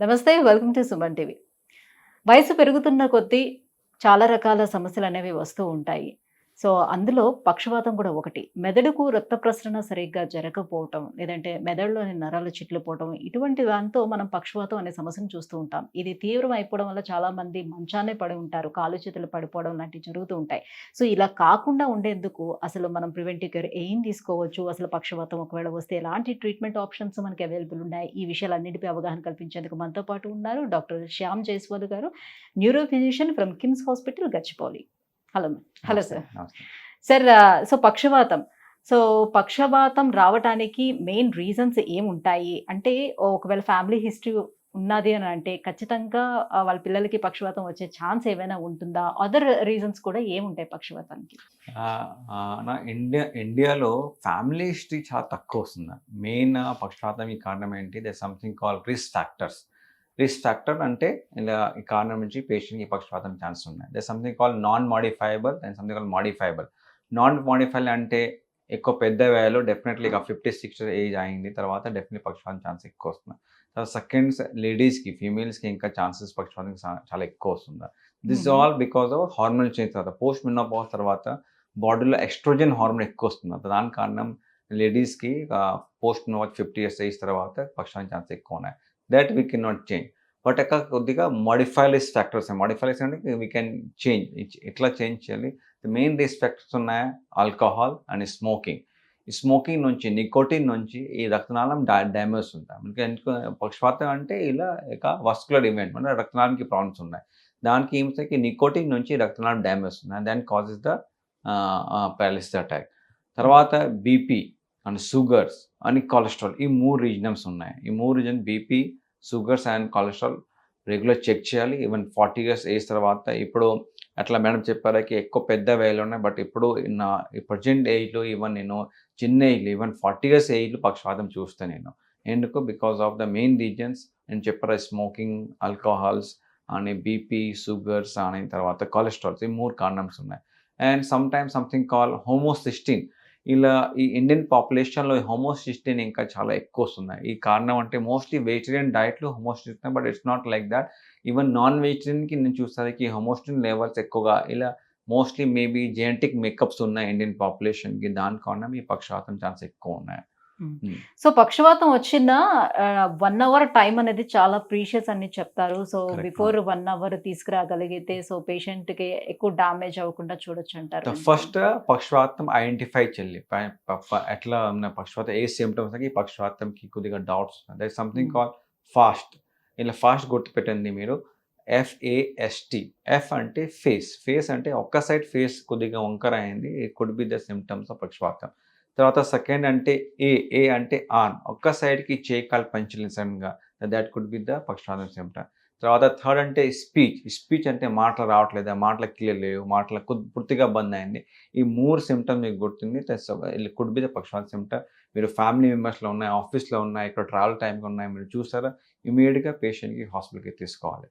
నమస్తే. Welcome to Suman TV. వయసు పెరుగుతున్న కొద్దీ చాలా రకాల సమస్యలనేవి వస్తూ ఉంటాయి. సో, అందులో పక్షవాతం కూడా ఒకటి. మెదడుకు రక్త ప్రసరణ సరిగ్గా జరగకపోవటం, లేదంటే మెదడులోని నరాలు చిట్లిపోవటం, ఇటువంటి దాంతో మనం పక్షవాతం అనే సమస్యను చూస్తూ ఉంటాం. ఇది తీవ్రం అయిపోవడం వల్ల చాలామంది మంచానే పడి ఉంటారు. కాళ్ళు చేతులు పడిపోవడం లాంటివి జరుగుతూ ఉంటాయి. సో, ఇలా కాకుండా ఉండేందుకు అసలు మనం ప్రివెంటివ్ కేర్ ఏం తీసుకోవచ్చు? అసలు పక్షవాతం ఒకవేళ వస్తే ఎలాంటి ట్రీట్మెంట్ ఆప్షన్స్ మనకి అవైలబుల్ ఉన్నాయి? ఈ విషయాలన్నిటిపై అవగాహన కల్పించేందుకు మనతో పాటు ఉన్నారు డాక్టర్ శ్యామ్ జైస్వాల్ గారు, neuro physician from KIMS hospital Gachibowli. Hello. Hello నమస్తే. సార్. నమస్తే. సార్, సో పక్షవాతం. సో పక్షవాతం రావటానికి మెయిన్ రీజన్స్ ఏముంటాయి? అంటే ఒకవేళ ఫ్యామిలీ హిస్టరీ ఉన్నది అని అంటే ఖచ్చితంగా వాళ్ళ పిల్లలకి పక్షవాతం వచ్చే ఛాన్స్ ఏమైనా ఉంటుందా? అదర్ రీజన్స్ కూడా ఏముంటాయి పక్షవాతానికి? ఆహ్, ఆహ్, నా ఇండియాలో ఫ్యామిలీ హిస్టరీ చాలా తక్కువొస్తుంది. మెయిన్ పక్షపాతానికి కారణం ఏంటి? There something called risk factors. Risk factor అంటే ఇలా ఈ కారణం నుంచి పేషెంట్‌కి పక్షపాతం ఛాన్స్ ఉన్నాయి. There something called non modifiable and something called modifiable. Non modifiable అంటే ఎక్కువ పెద్ద వయసులో డెఫినెట్‌లీ ఇక 50, 60 ఏజ్ అయింది తర్వాత డెఫినెట్‌లీ పక్షపాతం ఛాన్స్ ఎక్కువొస్తుంది. సెకండ్స్ లేడీస్‌కి, ఫీమేల్స్‌కి ఇంకా ఛాన్సెస్ పక్షపాతానికి చాలా ఎక్కువొస్తుంది. దిస్ హుహు. All because of hormonal change తర్వాత పోస్ట్ మెనోపాజ్ తర్వాత బాడీలో ఎస్ట్రోజన్ హార్మోన్ ఎక్కువొస్తుంది. దానికి కారణం లేడీస్‌కి పోస్ట్ మెనోపాజ్ 50 ఇయర్స్ ఏజ్ తర్వాత పక్షపాతం ఛాన్స్ ఎక్కువున్నాయి. That we can not change. But కొద్దిగా మోడిఫైయర్స్ ఫ్యాక్టర్స్ మోడిఫైయర్స్ అంటే వి కెన్ చేంజ్. ఎట్లా చేంజ్ చేయాలి? మెయిన్ రిస్క్ ఫ్యాక్టర్స్ ఉన్నాయి ఆల్కహాల్ అండ్ స్మోకింగ్. ఈ స్మోకింగ్ నుంచి, నికోటిన్ నుంచి ఈ రక్తనాళం డ్యామేజ్ ఉంటాయి. మనకి ఎందుకు పక్షపాతం అంటే ఇలా ఇక వాస్కులర్ ఈవెంట్ అంటే రక్తనాళానికి ప్రాబ్లమ్స్ ఉన్నాయి. దానికి ఏమిటి నికోటిన్ నుంచి రక్తనాళం డ్యామేజ్ ఉంది. దాని కాజెస్ ద పారాలిసిస్ అటాక్. తర్వాత BP and sugars and cholesterol ఈ 3 రీజన్స్ ఉన్నాయి. ఈ 3 reason BP, sugars and cholesterol regular check చేయాలి. ఈవెన్ 40 ఇయర్స్ ఏజ్ తర్వాత ఇప్పుడు అట్లా మేడం చెప్పారుకి ఎక్కువ పెద్ద వయసులో ఉన్నాయి. బట్ ఇప్పుడు ఈ ప్రెజెంట్ ఏజ్‌లో ఈవెన్ నేను చిన్న ఏజ్‌లో ఈవెన్ 40 ఇయర్స్ ఏజ్‌లో పక్షవాతం చూస్తా నేను. ఎందుకు? Because of the main reasons నేను చెప్పారు స్మోకింగ్, ఆల్కహాల్స్ అని బీపీ, షుగర్స్ అని తర్వాత కొలెస్ట్రాల్స్ ఈ 3 కారణమ్స్ ఉన్నాయి. And sometimes something called homocysteine. ఇలా ఈ ఇండియన్ పాపులేషన్‌లో హోమోసిస్టిన్ ఇంకా చాలా ఎక్కువొస్తున్నాయి. ఈ కారణం అంటే మోస్ట్‌లీ వెజిటేరియన్ డైట్‌లో homocysteine but it's not like that. Even non వెజిటేరియన్‌కి నేను చూసేసరికి హోమోసిస్టిన్ లెవెల్స్ ఎక్కువగా ఇలా మోస్ట్‌లీ మేబీ జెనెటిక్ మేకప్స్ ఉన్నాయి ఇండియన్ పాపులేషన్‌కి. దాని కారణం ఈ పక్షవాతం ఛాన్స్ ఎక్కువున్నాయి. హ్మ్. హ్మ్. సో పక్షవాతం వచ్చిన 1 అవర్ టైమ్ అనేది చాలా ప్రీషియస్ అని చెప్తారు. So correct. బిఫోర్ 1 అవర్ తీసుకురాగలిగితే సో పేషెంట్‌కి ఎక్కువ డ్యామేజ్ అవ్వకుండా చూడొచ్చంటారు. ద అంతేనా? ఫస్ట్ పక్షవాతం ఐడెంటిఫై చేయాలి. ప ప ప ఎట్లా ఉన్న పక్షవాతం ఏ సింప్టమ్స్‌కి ఈ పక్షవాతంకి కొద్దిగా డౌట్స్ ఉన్నాయి. దేర్ ఇస్ సంథింగ్ హ్మ్. Called fast. ఇలా ఫాస్ట్ గుర్తుపెట్టండి మీరు. ఎఫ్ఏఎస్‌టి. ఎఫ్ అంటే ఫేస్. ఫేస్ అంటే ఒక్క సైడ్ ఫేస్ కొద్దిగా వంకర అయింది. It could be the symptoms of పక్షవాతం. తర్వాత సెకండ్ అంటే ఏ. ఏ అంటే ఆన్. ఒక్క సైడ్‌కి చేయి కాలు పంచలేదు సడెన్‌గా. దట్ కుడ్ బి ద పక్షవాతం సింప్టమ్. తర్వాత థర్డ్ అంటే స్పీచ్. స్పీచ్ అంటే మాటలు రావట్లేదు. మాటలు క్లియర్ లేవు. మాటలు పూర్తిగా బంద్ అయింది. ఈ 3 సింప్టమ్స్ మీకు గుర్తుంది. ఇట్ కుడ్ బి ద పక్షవాతం సింప్టమ్. మీరు ఫ్యామిలీ మెంబర్స్‌లో ఉన్నాయి, ఆఫీస్‌లో ఉన్నాయి, ఇక్కడ ట్రావెల్ టైమ్‌కి ఉన్నాయి. మీరు చూసారా? ఇమ్మీడియేట్‌గా పేషెంట్‌కి హాస్పిటల్‌కి తీసుకోవాలి.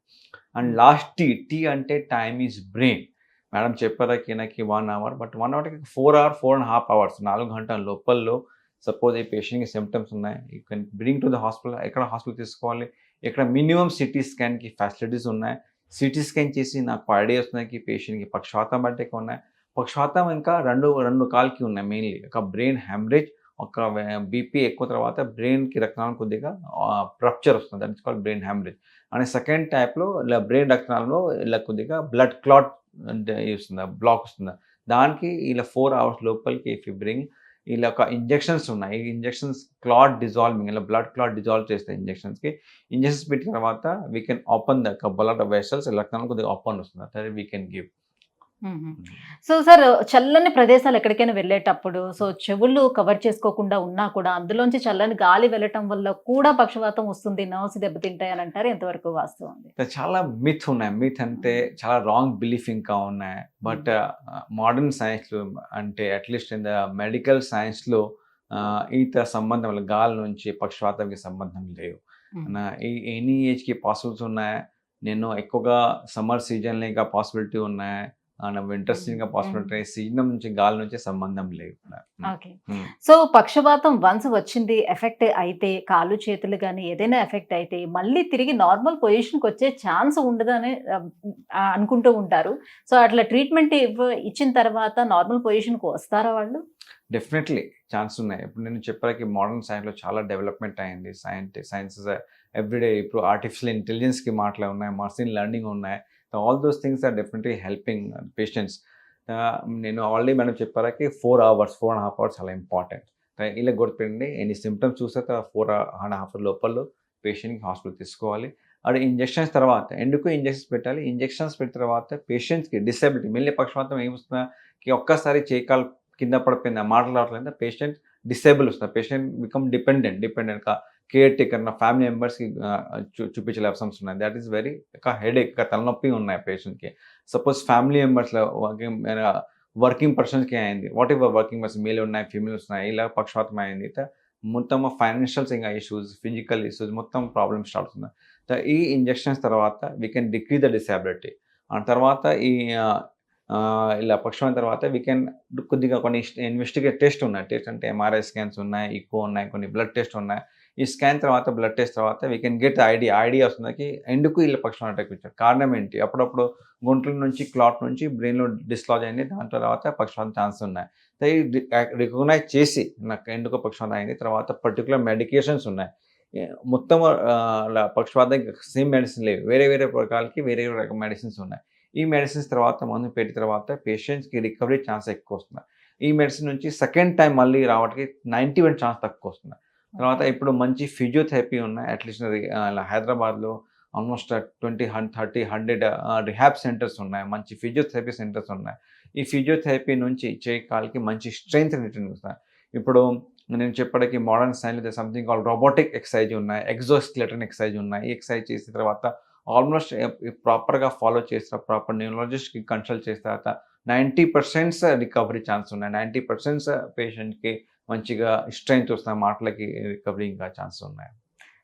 అండ్ హ్మ్. Last tea. టీ అంటే టైమ్ ఈజ్ బ్రెయిన్. మేడం చెప్పారా ఈయనకి 1 అవర్. బట్ 1 అవర్‌కి 4 అవర్, 4½ అవర్స్ 4 గంటల లోపల్లో సపోజ్ ఈ పేషెంట్‌కి సింప్టమ్స్ ఉన్నాయి. You can bring to the hospital. ఎక్కడ హాస్పిటల్ తీసుకోవాలి? ఇక్కడ మినిమమ్ సిటీ స్కాన్‌కి ఫెసిలిటీస్ ఉన్నాయి. సిటీ స్కాన్ చేసి నాకు ఐడియా వస్తుంది పేషెంట్‌కి పక్షవాతం అంటే ఉన్నాయి. పక్షవాతం ఇంకా 2 రకాలకి ఉన్నాయి మెయిన్‌లీ. ఒక బ్రెయిన్ హెమరేజ్, ఒక బీపీ ఎక్కువ తర్వాత బ్రెయిన్‌కి రక్తనాళం కొద్దిగా రప్చర్ వస్తుంది. That is called brain haemorrhage. And second టైప్‌లో ఇలా బ్రెయిన్ రక్తనాళంలో ఇలా కొద్దిగా బ్లడ్ క్లాట్ అంటే వస్తుందా? బ్లాక్ వస్తుందా? దానికి ఇలా 4 అవర్స్ లోపలికి ఇఫ్ యూ బ్రింగ్ ఇలా ఒక ఇంజెక్షన్స్ ఉన్నాయి. ఈ ఇంజెక్షన్స్ క్లాట్ డిజాల్వింగ్ ఇలా బ్లడ్ క్లాట్ డిజాల్వ్ చేస్తాయి ఇంజెక్షన్స్‌కి. ఇంజెక్షన్స్ పెట్టిన తర్వాత we can open the blood vessels రక్తనాళం కొద్దిగా ఓపెన్ వస్తుంది. That we can give. హుహు. సో సార్, చల్లని ప్రదేశాలు ఎక్కడికైనా వెళ్ళేటప్పుడు సో చెవులు కవర్ చేసుకోకుండా ఉన్నా కూడా అందులోంచి చల్లని గాలి వెళ్ళటం వల్ల కూడా పక్షవాతం వస్తుంది, నర్వ్స్ దెబ్బతింటాయి అని అంటారు. ఎంతవరకు వాస్తవం అది? చాలా మిత్ ఉన్నాయి. మిత్ అంటే హ్మ్. చాలా రాంగ్ బిలీఫ్ ఇంకా ఉన్నాయి. హ్మ్. బట్ మోడర్న్ సైన్స్‌లో అంటే అట్‌లీస్ట్ ఇన్ ద మెడికల్ సైన్స్‌లో ఈత సంబంధం గాలి నుంచి పక్షవాతంకి సంబంధం లేవు. హ్మ్. ఎనీ ఏజ్‌కి పాసిబుల్స్ ఉన్నాయి. నేను ఎక్కువగా సమ్మర్ సీజన్‌లో ఇంకా పాసిబిలిటీ ఉన్నాయి. వింటర్ సీజన్ గా పాసిబుల్ ఉంటాయి, సీజన్ నుంచి గాలి నుంచి సంబంధం లేదు. ఓకే. సో పక్షవాతం వన్స్ వచ్చింది ఎఫెక్ట్ అయితే కాళ్ళు చేతులు కానీ ఏదైనా ఎఫెక్ట్ అయితే మళ్ళీ తిరిగి నార్మల్ పొజిషన్కి వచ్చే ఛాన్స్ ఉండదని అనుకుంటూ ఉంటారు. సో అట్లా ట్రీట్మెంట్ ఇచ్చిన తర్వాత నార్మల్ పొజిషన్కి వస్తారా వాళ్ళు? డెఫినెట్లీ ఛాన్స్ ఉన్నాయి. ఇప్పుడు నేను చెప్పాలకి మోడర్న్ సైన్స్లో చాలా డెవలప్మెంట్ అయింది. సైన్సెస్ ఎవ్రీడే ఇప్పుడు ఆర్టిఫిషియల్ ఇంటెలిజెన్స్కి మాటలు ఉన్నాయి, మషిన్ లెర్నింగ్ ఉన్నాయి. All those things are definitely helping patients. నేను ఆల్రెడీ మేడం చెప్పాలకి 4.5 hours చాలా ఇంపార్టెంట్. ఇలా గుర్తుపెట్టండి, ఎన్ని సిమ్టమ్స్ చూస్తే 4.5 hours లోపల పేషెంట్కి హాస్పిటల్ తీసుకోవాలి. అది ఇంజెక్షన్స్ తర్వాత ఎందుకు ఇంజెక్షన్స్ పెట్టాలి, ఇంజెక్షన్స్ పెట్టిన తర్వాత పేషెంట్స్కి డిసేబిలిటీ మళ్ళీ పక్షవాతం ఏమొస్తుందా ఒక్కసారి చేకాలు కింద పడిపోయింది, మాట్లాడలేదు, పేషెంట్ డిసేబుల్ వస్తుంది, పేషెంట్ బికమ్ డిపెండెంట్గా కేర్ టేకర్ నా ఫ్యామిలీ మెంబర్స్కి చూపించే అవసరం ఉన్నాయి. దట్ ఈస్ వెరీ హెడేక్, తలనొప్పి ఉన్నాయి పేషెంట్కి. సపోజ్ ఫ్యామిలీ మెంబర్స్లో వర్కింగ్ పర్సన్స్కి అయింది, what ever working person male ఉన్నాయి ఫీమేల్స్ ఉన్నాయి, ఇలా పక్షవాతం అయింది, మొత్తం ఫైనాన్షియల్స్ ఇంకా ఇష్యూస్, ఫిజికల్ ఇష్యూస్ మొత్తం ప్రాబ్లమ్స్ స్టార్ట్ అవుతుంది. ఈ ఇంజెక్షన్స్ తర్వాత we can decrease the disability. ఆ తర్వాత ఈ ఇలా పక్షవాతం తర్వాత వీ కెన్ కొద్దిగా కొన్ని ఇన్వెస్టిగేట్ టెస్ట్ ఉన్నాయి. టెస్ట్ అంటే ఎంఆర్ఐ స్కాన్స్ ఉన్నాయి, ఈకో ఉన్నాయి, కొన్ని బ్లడ్ టెస్ట్ ఉన్నాయి. ఈ స్కాన్ తర్వాత బ్లడ్ టెస్ట్ తర్వాత వీ కెన్ గెట్ ఐడియా వస్తుంది ఎందుకు ఇలా పక్షవాతం అటాక్ వచ్చారు, కారణం ఏంటి. అప్పుడప్పుడు గుంటల నుంచి క్లాట్ నుంచి బ్రెయిన్లో డిస్లాజ్ అయింది, దాని తర్వాత పక్షవాతం ఛాన్స్ ఉన్నాయి. రికగ్నైజ్ చేసి నాకు ఎందుకు పక్షవాతం అయింది, తర్వాత పర్టికులర్ మెడికేషన్స్ ఉన్నాయి. మొత్తం పక్షవాతం సేమ్ మెడిసిన్ లేవు, వేరే రకాలకి వేరే రకం మెడిసిన్స్ ఉన్నాయి. ఈ మెడిసిన్స్ తర్వాత మందు పెట్టిన తర్వాత పేషెంట్స్కి రికవరీ ఛాన్స్ ఎక్కువ వస్తుంది. ఈ మెడిసిన్ నుంచి సెకండ్ టైం మళ్ళీ రావడానికి 91% ఛాన్స్ తక్కువ వస్తుంది. తర్వాత ఇప్పుడు మంచి ఫిజియోథెరపీ ఉన్నాయి. అట్లీస్ట్ హైదరాబాద్లో ఆల్మోస్ట్ 20, 30, 100 రిహాబ్ సెంటర్స్ ఉన్నాయి, మంచి ఫిజియోథెరపీ సెంటర్స్ ఉన్నాయి. ఈ ఫిజియోథెరపీ నుంచి కాలికి మంచి స్ట్రెంగ్త్ రిటర్న్ వస్తుంది. ఇప్పుడు నేను చెప్పడానికి మోడర్న్ సైన్స్లో సంథింగ్ కాల్ రోబోటిక్ ఎక్సర్సైజ్ ఉన్నాయి, ఎగ్జోస్కెలెటన్ ఎక్సర్సైజ్ ఉన్నాయి. ఈ ఎక్సర్సైజ్ చేసిన తర్వాత ఆల్మోస్ట్ ప్రాపర్గా ఫాలో చేసిన ప్రాపర్ న్యూరాలజిస్ట్కి కన్సల్ట్ చేసిన తర్వాత 90% రికవరీ ఛాన్స్ ఉన్నాయి. 90% పేషెంట్కి మంచిగా స్ట్రెంగ్త్ వస్తున్న మాటలకి రికవరీ ఇంకా ఛాన్స్ ఉన్నాయి.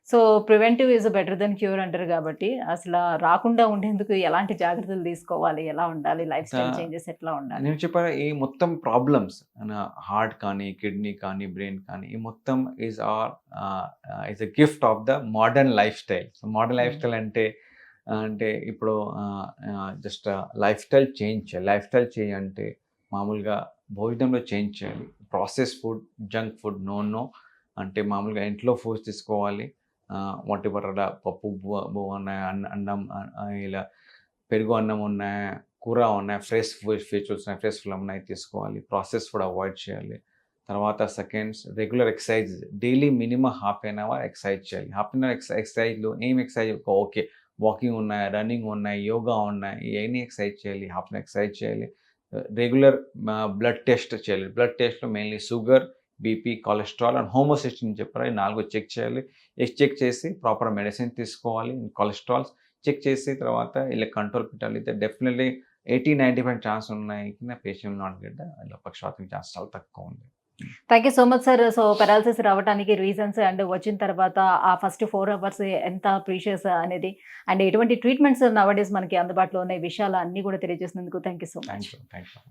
So preventive is better than cure అంటారు కాబట్టి అసలు రాకుండా ఉండేందుకు ఎలాంటి జాగ్రత్తలు తీసుకోవాలి, ఎలా ఉండాలి, లైఫ్ స్టైల్ చేంజెస్ ఎట్లా ఉండాలి? నేను చెప్పాను ఈ మొత్తం ప్రాబ్లమ్స్ హార్ట్ కానీ కిడ్నీ కానీ బ్రెయిన్ కానీ ఈ మొత్తం is a gift of the modern life style. Modern life style అంటే ఇప్పుడు జస్ట్ లైఫ్ స్టైల్ చేంజ్ చేయాలి. లైఫ్ స్టైల్ చేంజ్ అంటే మామూలుగా భోజనంలో చేంజ్ చేయాలి. Process food, junk food no అంటే మామూలుగా ఇంట్లో ఫుడ్స్ తీసుకోవాలి. వాట్ ఎవర్ అలా పప్పు ఉన్నాయి, అన్నం ఇలా పెరుగు అన్నం ఉన్నాయి, కూర ఉన్నాయి, ఫ్రెష్ వెజిటబుల్స్ ఉన్నాయి, ఫ్రెష్ ఫుడ్ ఉన్నాయి తీసుకోవాలి. ప్రాసెస్ ఫుడ్ అవాయిడ్ చేయాలి. తర్వాత seconds regular exercise, daily minimum ½ an hour exercise చేయాలి. ½ an hour ఎక్సర్సైజ్లో ఏం ఎక్సర్సైజ్ ఓకే, వాకింగ్ ఉన్నాయి, రన్నింగ్ ఉన్నాయి, యోగా ఉన్నాయి, ఇవన్నీ ఎక్సర్సైజ్ చేయాలి. ½ an hour ఎక్సర్సైజ్ చేయాలి. రెగ్యులర్ బ్లడ్ టెస్ట్ చేయాలి. బ్లడ్ టెస్ట్లో mainly sugar, BP, cholesterol and homocysteine చెప్పారు. ఈ 4 చెక్ చేయాలి. చెక్ చేసి ప్రాపర్ మెడిసిన్ తీసుకోవాలి. కొలెస్ట్రాల్స్ చెక్ చేసి తర్వాత ఇలా కంట్రోల్ పెట్టాలి. డెఫినెట్లీ 80-90% ఛాన్స్ ఉన్నాయి పేషెంట్ నాట్ గెట్ ఇలా పక్షవాతం ఛాన్స్ చాలా తక్కువ ఉంది. Thank you so much sir. So paralysis రావడానికి రీజన్స్ అండ్ వచ్చిన తర్వాత ఆ ఫస్ట్ 4 hours ఎంత ప్రీషియస్ అనేది అండ్ ఎటువంటి ట్రీట్మెంట్స్ నవడేస్ మనకి అందుబాటులో ఉన్న విషయాలు అన్నీ కూడా తెలియజేసినందుకు thank you so much. Thank you.